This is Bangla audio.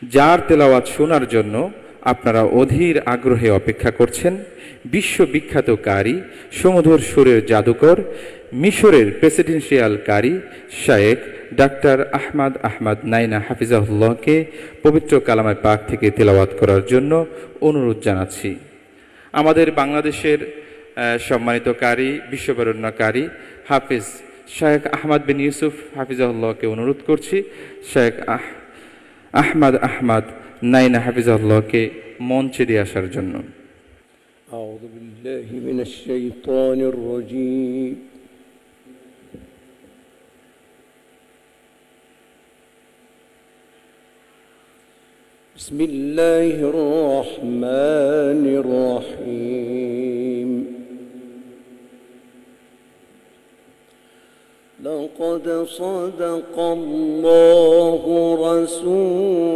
যার তেলাওয়াত শোনার জন্য আপনারা অধীর আগ্রহে অপেক্ষা করছেন, বিশ্ববিখ্যাত কারি, সুমধুর সুরের জাদুকর, মিশরের প্রেসিডেন্সিয়াল কারি শায়েখ ডাক্তার আহমদ নাইনা হাফিজাহুল্লাহকে পবিত্র কালামে পাক থেকে তেলাওয়াত করার জন্য অনুরোধ জানাচ্ছি। আমাদের বাংলাদেশের সম্মানিত কারি, বিশ্ববরেণ্য কারি হাফিজ শায়েখ আহমদ বিন ইউসুফ হাফিজাহুল্লাহকে অনুরোধ করছি শায়েখ আহমদ নাইনা হাফিজাহুল্লাহকে মঞ্চে দিয়ে আসার জন্য। আউযু বিল্লাহি মিনাশ শাইতানির রাজীম। বিসমিল্লাহির রহমানির রহিম। লাকাদ সাদাকাল্লাহু রাসূল